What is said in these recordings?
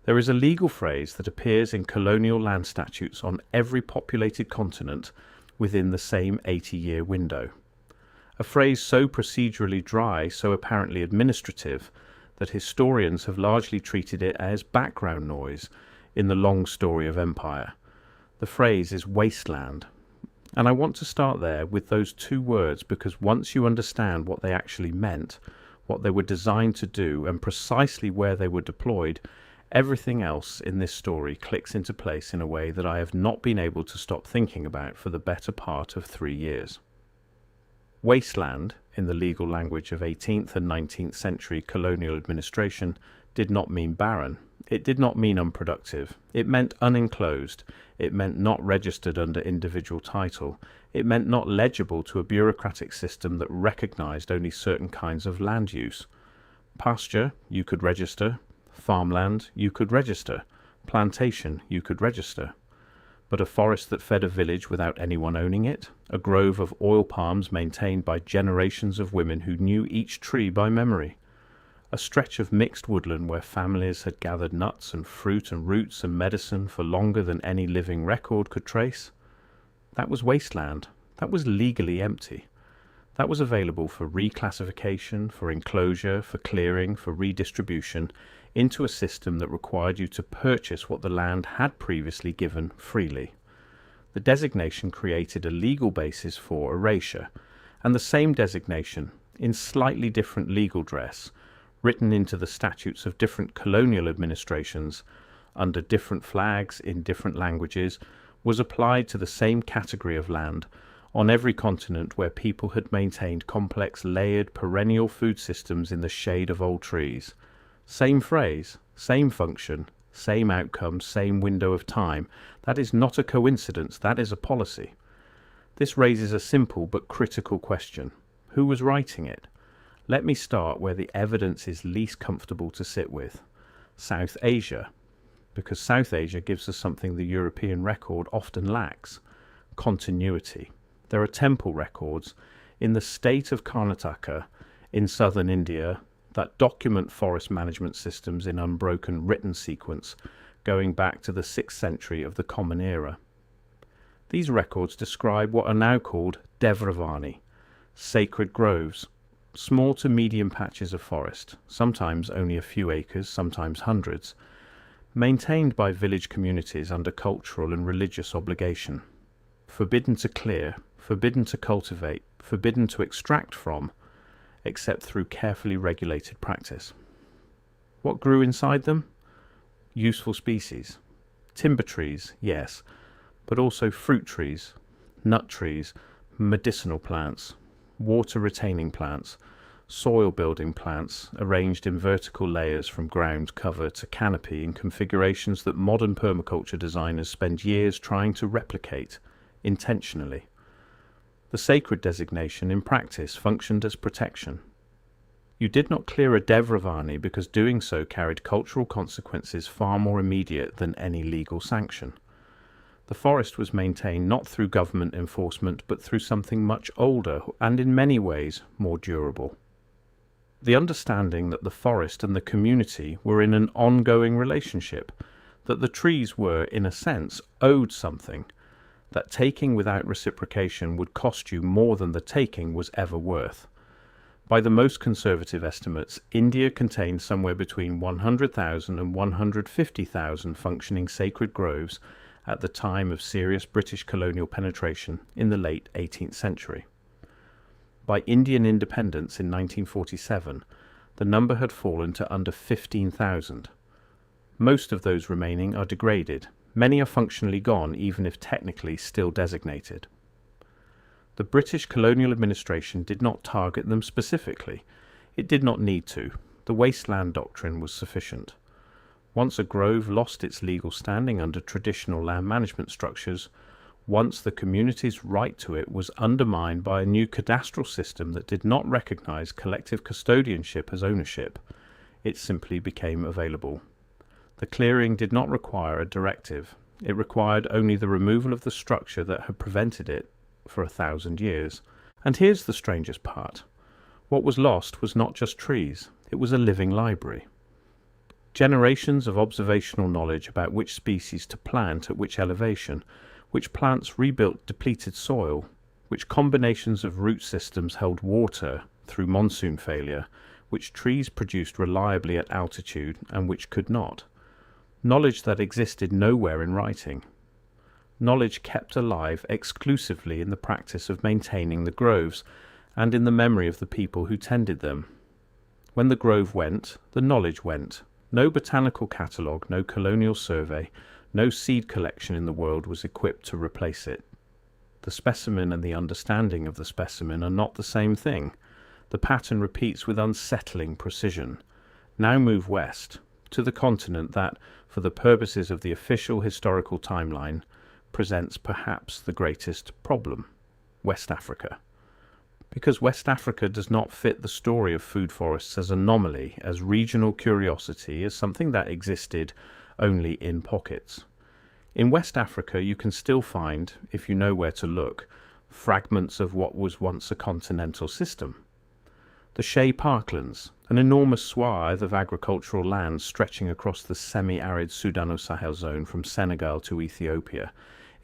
There is a legal phrase that appears in colonial land statutes on every populated continent within the same 80-year window. A phrase so procedurally dry, so apparently administrative, that historians have largely treated it as background noise in the long story of empire. The phrase is wasteland. And I want to start there with those two words because once you understand what they actually meant, what they were designed to do, and precisely where they were deployed, everything else in this story clicks into place in a way that I have not been able to stop thinking about for the better part of 3 years. Wasteland, in the legal language of 18th and 19th century colonial administration, did not mean barren. It did not mean unproductive. It meant unenclosed. It meant not registered under individual title. It meant not legible to a bureaucratic system that recognized only certain kinds of land use. Pasture, you could register. Farmland, you could register. Plantation, you could register. But a forest that fed a village without anyone owning it, a grove of oil palms maintained by generations of women who knew each tree by memory, a stretch of mixed woodland where families had gathered nuts and fruit and roots and medicine for longer than any living record could trace. That was wasteland. That was legally empty. That was available for reclassification, for enclosure, for clearing, for redistribution into a system that required you to purchase what the land had previously given freely. The designation created a legal basis for erasure, and the same designation, in slightly different legal dress, written into the statutes of different colonial administrations, under different flags in different languages, was applied to the same category of land on every continent where people had maintained complex layered perennial food systems in the shade of old trees. Same phrase, same function, same outcome, same window of time. That is not a coincidence, that is a policy. This raises a simple but critical question. Who was writing it? Let me start where the evidence is least comfortable to sit with. South Asia. Because South Asia gives us something the European record often lacks: continuity. There are temple records in the state of Karnataka in southern India that document forest management systems in unbroken written sequence going back to the 6th century of the Common Era. These records describe what are now called devravani, sacred groves, small to medium patches of forest, sometimes only a few acres, sometimes hundreds, maintained by village communities under cultural and religious obligation, forbidden to clear, forbidden to cultivate, forbidden to extract from, except through carefully regulated practice. What grew inside them? Useful species. Timber trees, yes, but also fruit trees, nut trees, medicinal plants, water-retaining plants, soil-building plants arranged in vertical layers from ground cover to canopy in configurations that modern permaculture designers spend years trying to replicate, intentionally. The sacred designation in practice functioned as protection. You did not clear a devravani because doing so carried cultural consequences far more immediate than any legal sanction. The forest was maintained not through government enforcement but through something much older and in many ways more durable. The understanding that the forest and the community were in an ongoing relationship, that the trees were, in a sense, owed something, that taking without reciprocation would cost you more than the taking was ever worth. By the most conservative estimates, India contained somewhere between 100,000 and 150,000 functioning sacred groves at the time of serious British colonial penetration in the late 18th century. By Indian independence in 1947, the number had fallen to under 15,000. Most of those remaining are degraded. Many are functionally gone, even if technically still designated. The British colonial administration did not target them specifically. It did not need to. The wasteland doctrine was sufficient. Once a grove lost its legal standing under traditional land management structures, once the community's right to it was undermined by a new cadastral system that did not recognize collective custodianship as ownership, it simply became available. The clearing did not require a directive. It required only the removal of the structure that had prevented it for 1,000 years. And here's the strangest part. What was lost was not just trees. It was a living library. Generations of observational knowledge about which species to plant at which elevation, which plants rebuilt depleted soil, which combinations of root systems held water through monsoon failure, which trees produced reliably at altitude and which could not. Knowledge that existed nowhere in writing. Knowledge kept alive exclusively in the practice of maintaining the groves and in the memory of the people who tended them. When the grove went, the knowledge went. No botanical catalogue, no colonial survey, no seed collection in the world was equipped to replace it. The specimen and the understanding of the specimen are not the same thing. The pattern repeats with unsettling precision. Now move west, to the continent that, for the purposes of the official historical timeline, presents perhaps the greatest problem: West Africa. Because West Africa does not fit the story of food forests as anomaly, as regional curiosity, as something that existed only in pockets. In West Africa you can still find, if you know where to look, fragments of what was once a continental system. The shea parklands, an enormous swathe of agricultural land stretching across the semi-arid Sudano-Sahel zone from Senegal to Ethiopia,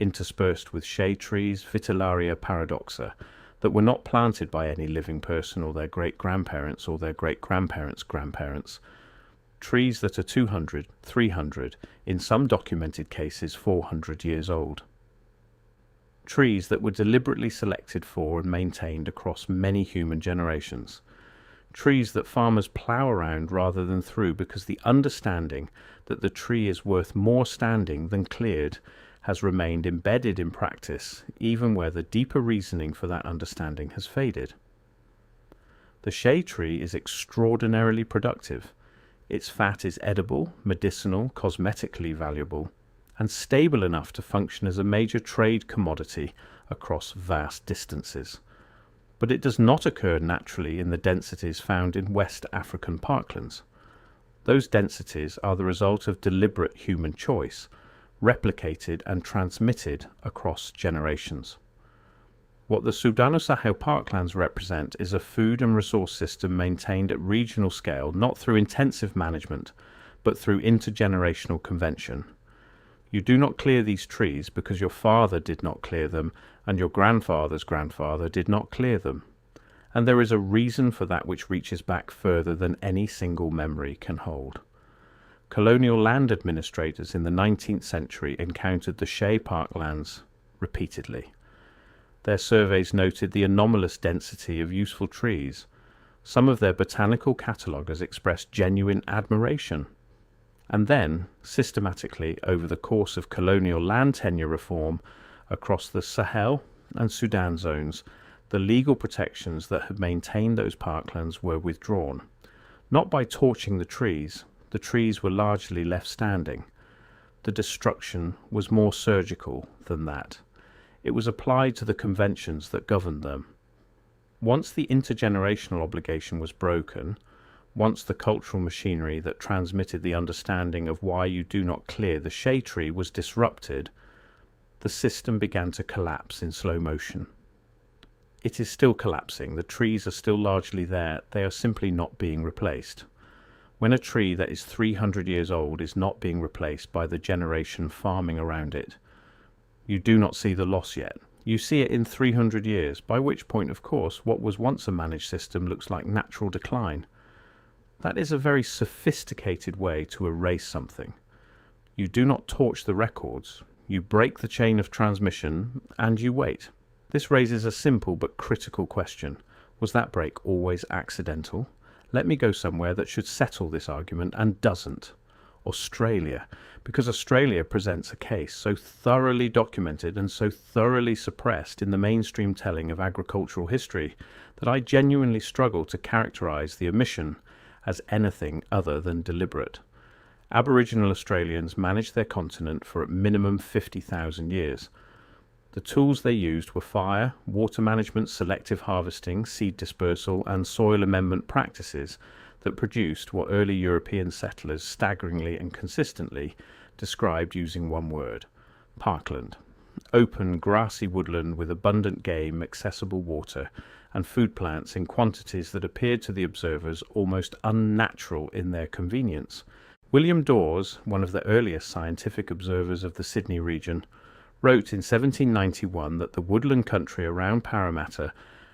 interspersed with shea trees, Vitellaria paradoxa, that were not planted by any living person or their great-grandparents or their great-grandparents' grandparents. Trees that are 200, 300, in some documented cases 400 years old. Trees that were deliberately selected for and maintained across many human generations. Trees that farmers plough around rather than through because the understanding that the tree is worth more standing than cleared has remained embedded in practice, even where the deeper reasoning for that understanding has faded. The shea tree is extraordinarily productive. Its fat is edible, medicinal, cosmetically valuable, and stable enough to function as a major trade commodity across vast distances. But it does not occur naturally in the densities found in West African parklands. Those densities are the result of deliberate human choice, replicated and transmitted across generations. What the Sudano-Sahel parklands represent is a food and resource system maintained at regional scale, not through intensive management, but through intergenerational convention. You do not clear these trees because your father did not clear them and your grandfather's grandfather did not clear them. And there is a reason for that which reaches back further than any single memory can hold. Colonial land administrators in the 19th century encountered the shea parklands repeatedly. Their surveys noted the anomalous density of useful trees. Some of their botanical cataloguers expressed genuine admiration. And then, systematically, over the course of colonial land tenure reform across the Sahel and Sudan zones, the legal protections that had maintained those parklands were withdrawn. Not by torching the trees were largely left standing. The destruction was more surgical than that. It was applied to the conventions that governed them. Once the intergenerational obligation was broken, once the cultural machinery that transmitted the understanding of why you do not clear the shea tree was disrupted, the system began to collapse in slow motion. It is still collapsing. The trees are still largely there. They are simply not being replaced. When a tree that is 300 years old is not being replaced by the generation farming around it, you do not see the loss yet. You see it in 300 years, by which point, of course, what was once a managed system looks like natural decline. That is a very sophisticated way to erase something. You do not torch the records, you break the chain of transmission, and you wait. This raises a simple but critical question. Was that break always accidental? Let me go somewhere that should settle this argument and doesn't. Australia, because Australia presents a case so thoroughly documented and so thoroughly suppressed in the mainstream telling of agricultural history that I genuinely struggle to characterize the omission as anything other than deliberate. Aboriginal Australians managed their continent for at minimum 50,000 years. The tools they used were fire, water management, selective harvesting, seed dispersal, and soil amendment practices that produced what early European settlers staggeringly and consistently described using one word: parkland. Open, grassy woodland with abundant game, accessible water, and food plants in quantities that appeared to the observers almost unnatural in their convenience. William Dawes, one of the earliest scientific observers of the Sydney region, wrote in 1791 that the woodland country around Parramatta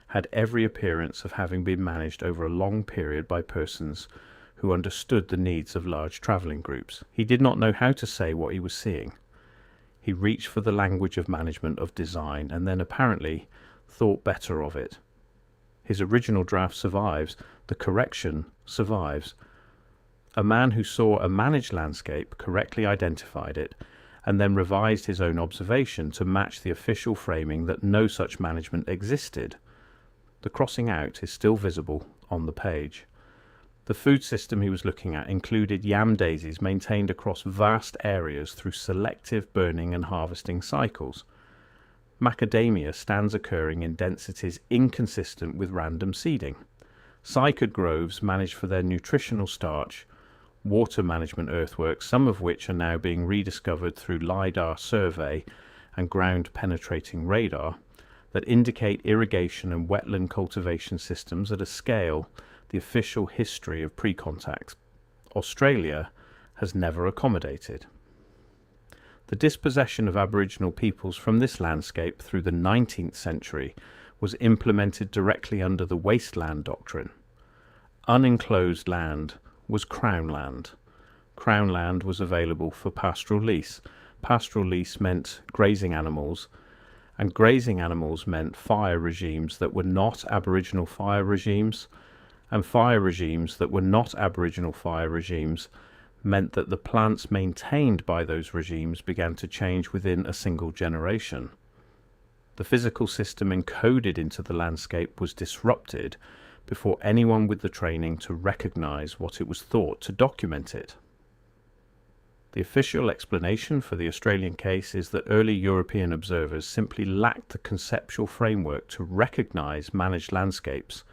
had every appearance of having been managed over a long period by persons who understood the needs of large travelling groups. He did not know how to say what he was seeing. He reached for the language of management of design and then apparently thought better of it. His original draft survives, the correction survives. A man who saw a managed landscape correctly identified it and then revised his own observation to match the official framing that no such management existed. The crossing out is still visible on the page. The food system he was looking at included yam daisies maintained across vast areas through selective burning and harvesting cycles. Macadamia stands occurring in densities inconsistent with random seeding. Cycad groves managed for their nutritional starch, water management earthworks, some of which are now being rediscovered through LiDAR survey and ground-penetrating radar, that indicate irrigation and wetland cultivation systems at a scale the official history of pre-contact Australia has never accommodated. The dispossession of Aboriginal peoples from this landscape through the 19th century was implemented directly under the wasteland doctrine. Unenclosed land was Crown land. Crown land was available for pastoral lease. Pastoral lease meant grazing animals, and grazing animals meant fire regimes that were not Aboriginal fire regimes, and fire regimes that were not Aboriginal fire regimes meant that the plants maintained by those regimes began to change within a single generation. The physical system encoded into the landscape was disrupted before anyone with the training to recognize what it was thought to document it. The official explanation for the Australian case is that early European observers simply lacked the conceptual framework to recognize managed landscapes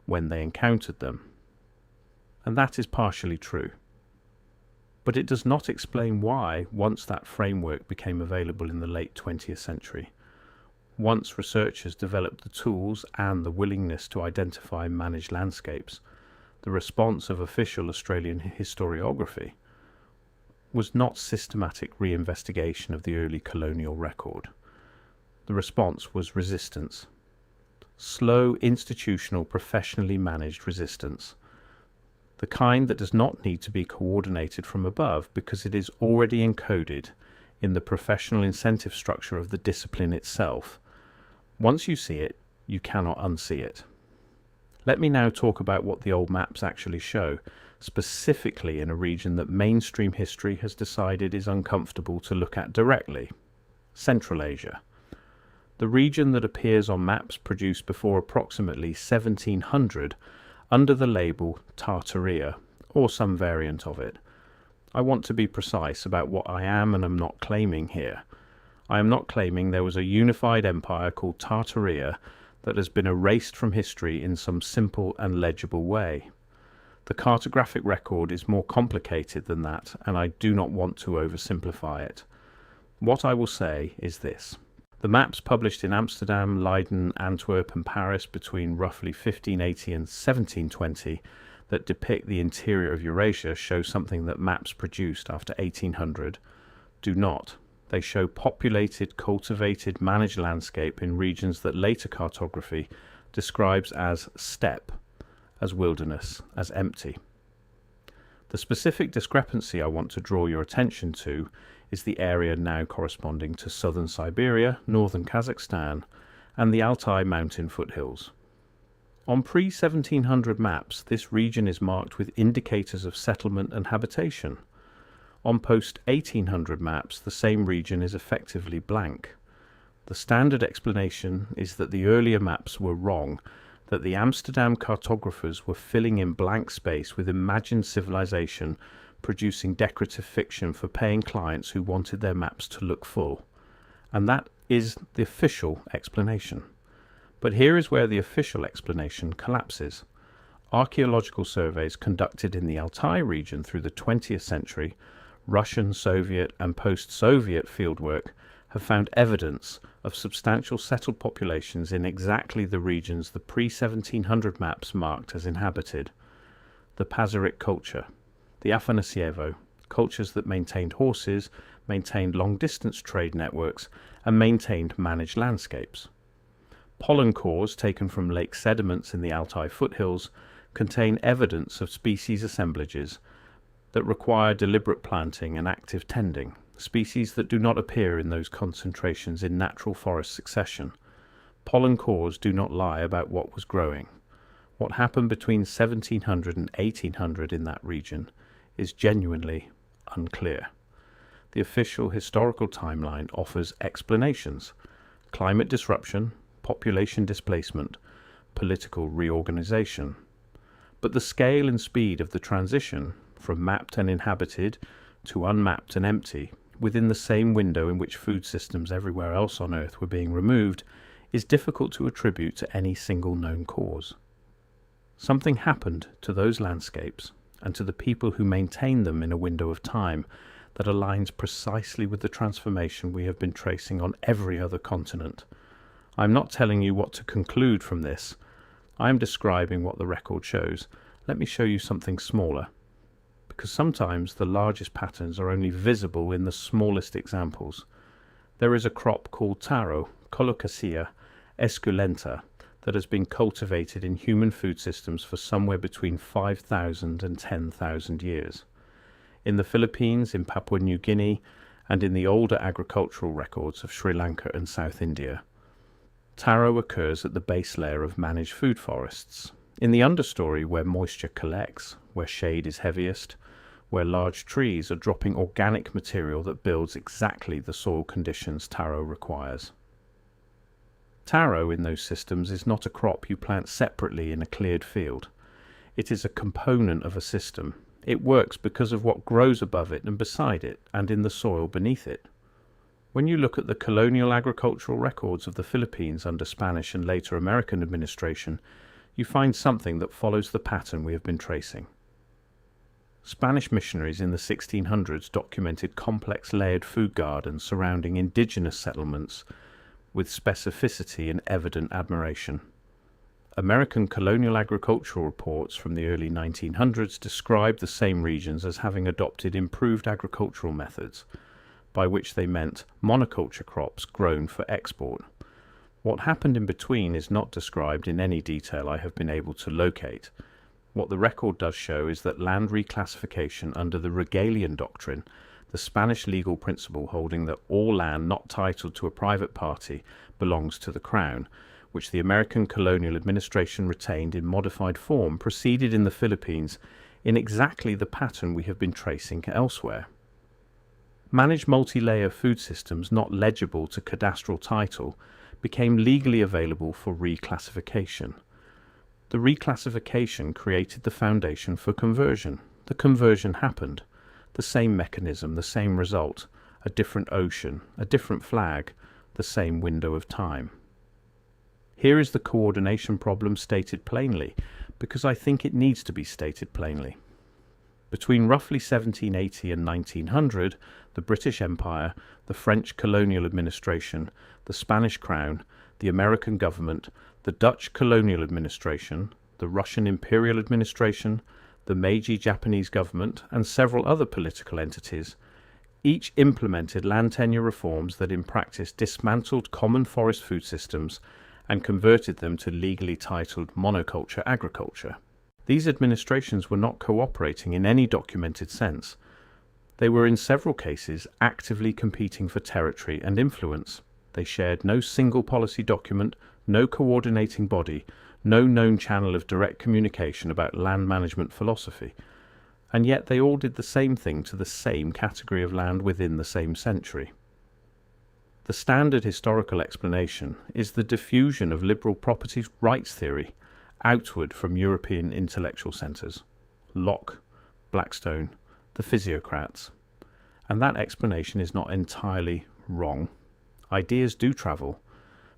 when they encountered them. And that is partially true. But it does not explain why, once that framework became available in the late 20th century, once researchers developed the tools and the willingness to identify managed landscapes, the response of official Australian historiography was not systematic reinvestigation of the early colonial record. The response was resistance. Slow, institutional, professionally managed resistance. The kind that does not need to be coordinated from above because it is already encoded in the professional incentive structure of the discipline itself. Once you see it, you cannot unsee it. Let me now talk about what the old maps actually show, specifically in a region that mainstream history has decided is uncomfortable to look at directly: Central Asia. The region that appears on maps produced before approximately 1700 under the label Tartaria, or some variant of it. I want to be precise about what I am and am not claiming here. I am not claiming there was a unified empire called Tartaria that has been erased from history in some simple and legible way. The cartographic record is more complicated than that, and I do not want to oversimplify it. What I will say is this. The maps published in Amsterdam, Leiden, Antwerp and Paris between roughly 1580 and 1720 that depict the interior of Eurasia show something that maps produced after 1800 do not. They show populated, cultivated, managed landscape in regions that later cartography describes as steppe, as wilderness, as empty. The specific discrepancy I want to draw your attention to is the area now corresponding to southern Siberia, northern Kazakhstan, and the Altai mountain foothills. On pre-1700 maps, this region is marked with indicators of settlement and habitation. On post-1800 maps, the same region is effectively blank. The standard explanation is that the earlier maps were wrong, that the Amsterdam cartographers were filling in blank space with imagined civilization, producing decorative fiction for paying clients who wanted their maps to look full. And that is the official explanation. But here is where the official explanation collapses. Archaeological surveys conducted in the Altai region through the 20th century, Russian, Soviet and post-Soviet fieldwork have found evidence of substantial settled populations in exactly the regions the pre-1700 maps marked as inhabited. The Pazyryk culture, the Afanasyevo, cultures that maintained horses, maintained long-distance trade networks, and maintained managed landscapes. Pollen cores taken from lake sediments in the Altai foothills contain evidence of species assemblages that require deliberate planting and active tending, species that do not appear in those concentrations in natural forest succession. Pollen cores do not lie about what was growing. What happened between 1700 and 1800 in that region is genuinely unclear. The official historical timeline offers explanations: climate disruption, population displacement, political reorganization. But the scale and speed of the transition from mapped and inhabited to unmapped and empty within the same window in which food systems everywhere else on Earth were being removed is difficult to attribute to any single known cause. Something happened to those landscapes and to the people who maintain them in a window of time that aligns precisely with the transformation we have been tracing on every other continent. I am not telling you what to conclude from this. I am describing what the record shows. Let me show you something smaller, because sometimes the largest patterns are only visible in the smallest examples. There is a crop called taro, Colocasia esculenta, that has been cultivated in human food systems for somewhere between 5,000 and 10,000 years. In the Philippines, in Papua New Guinea, and in the older agricultural records of Sri Lanka and South India, taro occurs at the base layer of managed food forests. In the understory, where moisture collects, where shade is heaviest, where large trees are dropping organic material that builds exactly the soil conditions taro requires. Taro in those systems is not a crop you plant separately in a cleared field. It is a component of a system. It works because of what grows above it and beside it, and in the soil beneath it. When you look at the colonial agricultural records of the Philippines under Spanish and later American administration, you find something that follows the pattern we have been tracing. Spanish missionaries in the 1600s documented complex layered food gardens surrounding indigenous settlements with specificity and evident admiration. American colonial agricultural reports from the early 1900s described the same regions as having adopted improved agricultural methods, by which they meant monoculture crops grown for export. What happened in between is not described in any detail I have been able to locate. What the record does show is that land reclassification under the Regalian doctrine, the Spanish legal principle holding that all land not titled to a private party belongs to the Crown, which the American colonial administration retained in modified form, proceeded in the Philippines in exactly the pattern we have been tracing elsewhere. Managed multi-layer food systems not legible to cadastral title became legally available for reclassification. The reclassification created the foundation for conversion. The conversion happened. The same mechanism, the same result, a different ocean, a different flag, the same window of time. Here is the coordination problem stated plainly, because I think it needs to be stated plainly. Between roughly 1780 and 1900, the British Empire, the French colonial administration, the Spanish Crown, the American government, the Dutch colonial administration, the Russian imperial administration, the Meiji Japanese government, and several other political entities, each implemented land tenure reforms that in practice dismantled common forest food systems and converted them to legally titled monoculture agriculture. These administrations were not cooperating in any documented sense. They were in several cases actively competing for territory and influence. They shared no single policy document, no coordinating body, no known channel of direct communication about land management philosophy, and yet they all did the same thing to the same category of land within the same century. The standard historical explanation is the diffusion of liberal property rights theory outward from European intellectual centres, Locke, Blackstone, the physiocrats. And that explanation is not entirely wrong. Ideas do travel,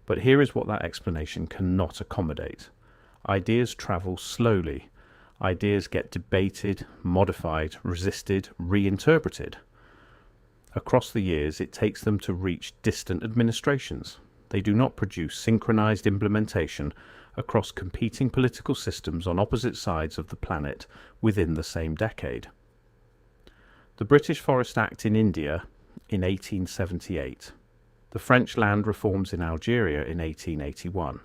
but here is what that explanation cannot accommodate. Ideas travel slowly. Ideas get debated, modified, resisted, reinterpreted. Across the years, it takes them to reach distant administrations. They do not produce synchronized implementation across competing political systems on opposite sides of the planet within the same decade. The British Forest Act in India in 1878. The French land reforms in Algeria in 1881.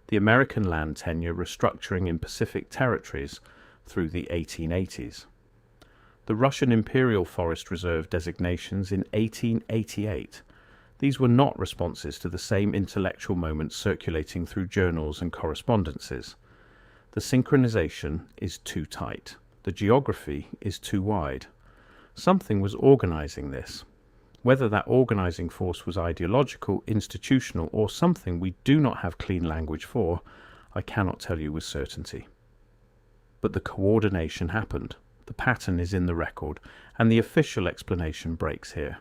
The American land tenure restructuring in Pacific territories through the 1880s. The Russian Imperial Forest Reserve designations in 1888. These were not responses to the same intellectual moments circulating through journals and correspondences. The synchronization is too tight. The geography is too wide. Something was organizing this. Whether that organizing force was ideological, institutional, or something we do not have clean language for, I cannot tell you with certainty. But the coordination happened. The pattern is in the record, and the official explanation breaks here.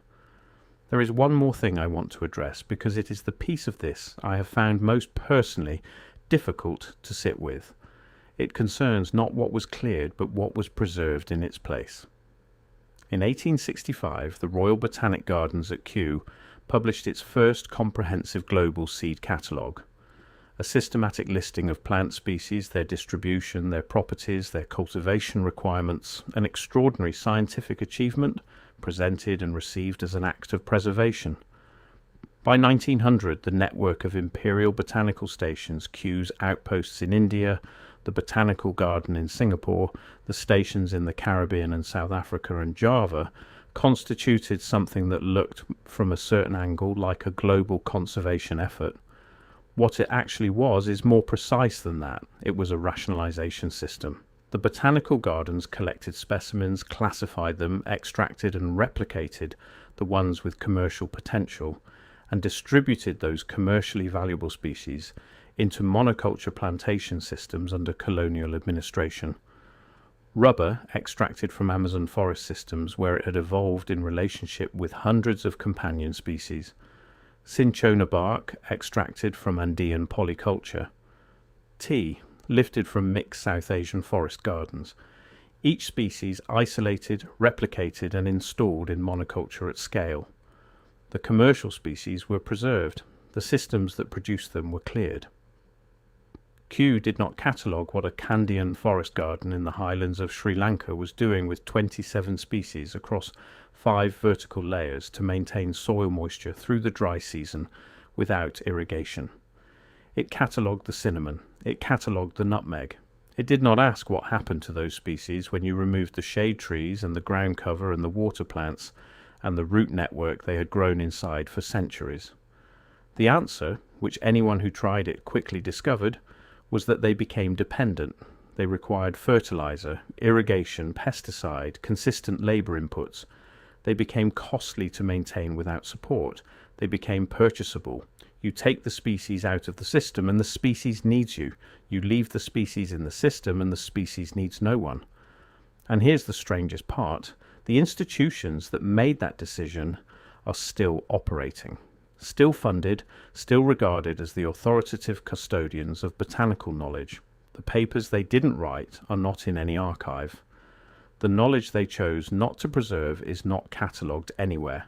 There is one more thing I want to address, because it is the piece of this I have found most personally difficult to sit with. It concerns not what was cleared, but what was preserved in its place. In 1865, the Royal Botanic Gardens at Kew published its first comprehensive global seed catalogue, a systematic listing of plant species, their distribution, their properties, their cultivation requirements, an extraordinary scientific achievement presented and received as an act of preservation. By 1900, the network of imperial botanical stations, Kew's outposts in India, the Botanical Garden in Singapore, the stations in the Caribbean and South Africa and Java, constituted something that looked, from a certain angle, like a global conservation effort. What it actually was is more precise than that. It was a rationalization system. The botanical gardens collected specimens, classified them, extracted and replicated the ones with commercial potential, and distributed those commercially valuable species into monoculture plantation systems under colonial administration. Rubber, extracted from Amazon forest systems where it had evolved in relationship with hundreds of companion species. Cinchona bark, extracted from Andean polyculture. Tea, lifted from mixed South Asian forest gardens. Each species isolated, replicated and installed in monoculture at scale. The commercial species were preserved. The systems that produced them were cleared. Kew did not catalogue what a Kandyan forest garden in the highlands of Sri Lanka was doing with 27 species across 5 vertical layers to maintain soil moisture through the dry season without irrigation. It catalogued the cinnamon. It catalogued the nutmeg. It did not ask what happened to those species when you removed the shade trees and the ground cover and the water plants and the root network they had grown inside for centuries. The answer, which anyone who tried it quickly discovered, was that they became dependent. They required fertilizer, irrigation, pesticide, consistent labor inputs. They became costly to maintain without support. They became purchasable. You take the species out of the system and the species needs you. You leave the species in the system and the species needs no one. And here's the strangest part. The institutions that made that decision are still operating. Still funded, still regarded as the authoritative custodians of botanical knowledge. The papers they didn't write are not in any archive. The knowledge they chose not to preserve is not catalogued anywhere.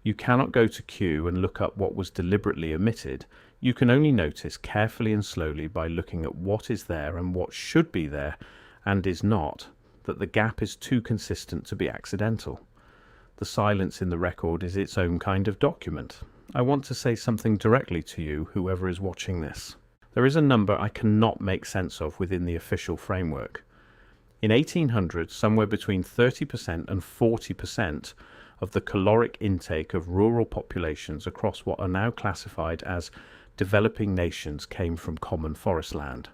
You cannot go to Kew and look up what was deliberately omitted. You can only notice carefully and slowly by looking at what is there and what should be there and is not, that the gap is too consistent to be accidental. The silence in the record is its own kind of document. I want to say something directly to you, whoever is watching this. There is a number I cannot make sense of within the official framework. In 1800, somewhere between 30% and 40% of the caloric intake of rural populations across what are now classified as developing nations came from common forest land.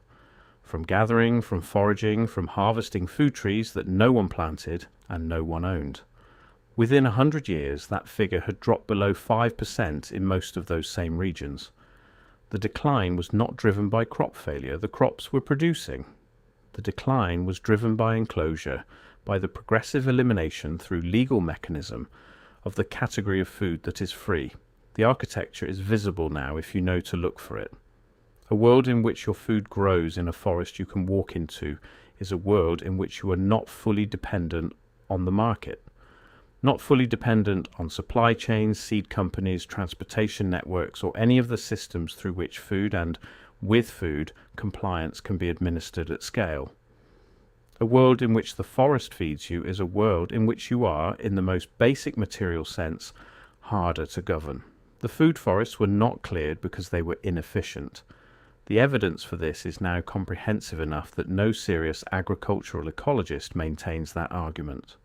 From gathering, from foraging, from harvesting food trees that no one planted and no one owned. Within 100 years, that figure had dropped below 5% in most of those same regions. The decline was not driven by crop failure. The crops were producing. The decline was driven by enclosure, by the progressive elimination through legal mechanism of the category of food that is free. The architecture is visible now if you know to look for it. A world in which your food grows in a forest you can walk into is a world in which you are not fully dependent on the market. Not fully dependent on supply chains, seed companies, transportation networks, or any of the systems through which food and with food compliance can be administered at scale. A world in which the forest feeds you is a world in which you are, in the most basic material sense, harder to govern. The food forests were not cleared because they were inefficient. The evidence for this is now comprehensive enough that no serious agricultural ecologist maintains that argument.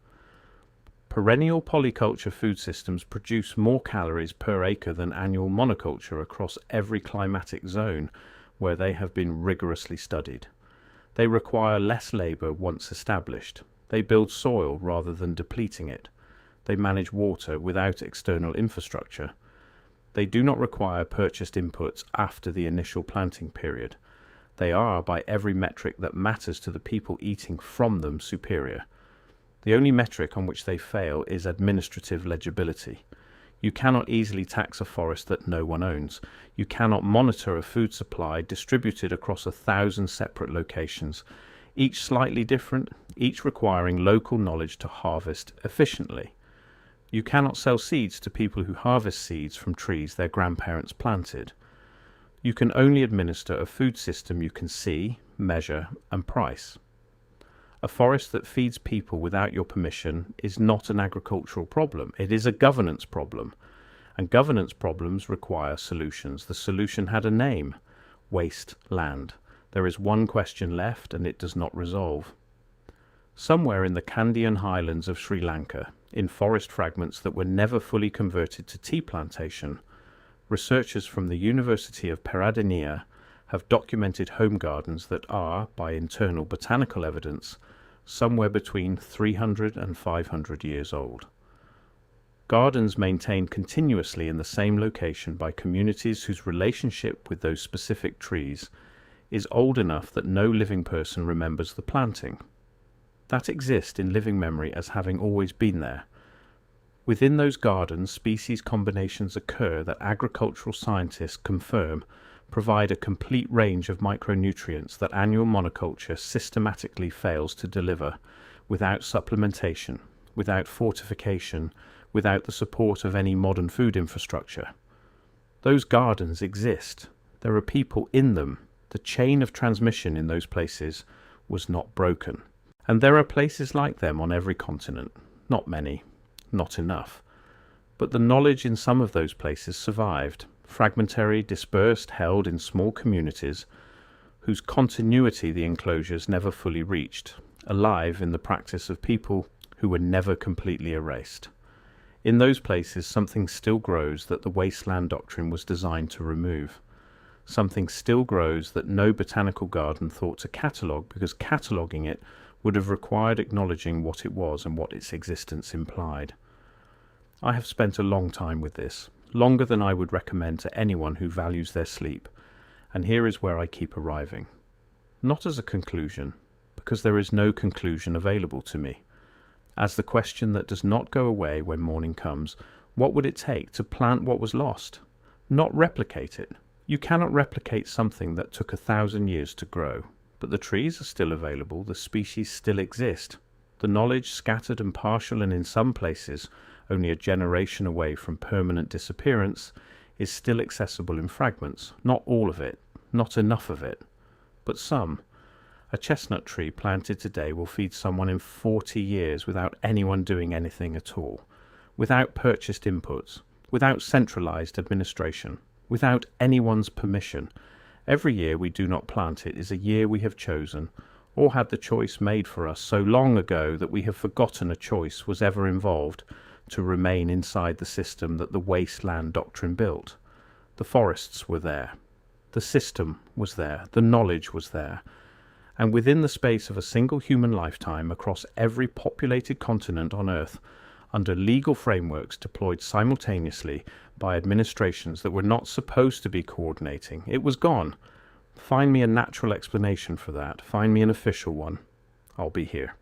Perennial polyculture food systems produce more calories per acre than annual monoculture across every climatic zone where they have been rigorously studied. They require less labour once established. They build soil rather than depleting it. They manage water without external infrastructure. They do not require purchased inputs after the initial planting period. They are, by every metric that matters to the people eating from them, superior. The only metric on which they fail is administrative legibility. You cannot easily tax a forest that no one owns. You cannot monitor a food supply distributed across 1,000 separate locations, each slightly different, each requiring local knowledge to harvest efficiently. You cannot sell seeds to people who harvest seeds from trees their grandparents planted. You can only administer a food system you can see, measure, and price. A forest that feeds people without your permission is not an agricultural problem. It is a governance problem. And governance problems require solutions. The solution had a name: waste land. There is one question left, and it does not resolve. Somewhere in the Kandyan highlands of Sri Lanka, in forest fragments that were never fully converted to tea plantation, researchers from the University of Perennial have documented home gardens that are, by internal botanical evidence, somewhere between 300 and 500 years old. Gardens maintained continuously in the same location by communities whose relationship with those specific trees is old enough that no living person remembers the planting. That exist in living memory as having always been there. Within those gardens, species combinations occur that agricultural scientists confirm provide a complete range of micronutrients that annual monoculture systematically fails to deliver without supplementation, without fortification, without the support of any modern food infrastructure. Those gardens exist. There are people in them. The chain of transmission in those places was not broken. And there are places like them on every continent. Not many, not enough. But the knowledge in some of those places survived. Fragmentary, dispersed, held in small communities, whose continuity the enclosures never fully reached, alive in the practice of people who were never completely erased. In those places something still grows that the wasteland doctrine was designed to remove. Something still grows that no botanical garden thought to catalogue, because cataloguing it would have required acknowledging what it was and what its existence implied. I have spent a long time with this, longer than I would recommend to anyone who values their sleep, and here is where I keep arriving. Not as a conclusion, because there is no conclusion available to me. As the question that does not go away when morning comes: what would it take to plant what was lost? Not replicate it. You cannot replicate something that took 1,000 years to grow. But the trees are still available, the species still exist. The knowledge, scattered and partial and in some places only a generation away from permanent disappearance, is still accessible in fragments. Not all of it, not enough of it, but some. A chestnut tree planted today will feed someone in 40 years without anyone doing anything at all, without purchased inputs, without centralized administration, without anyone's permission. Every year we do not plant it is a year we have chosen, or had the choice made for us so long ago that we have forgotten a choice was ever involved to remain inside the system that the wasteland doctrine built. The forests were there. The system was there. The knowledge was there. And within the space of a single human lifetime, across every populated continent on Earth, under legal frameworks deployed simultaneously by administrations that were not supposed to be coordinating, it was gone. Find me a natural explanation for that. Find me an official one. I'll be here.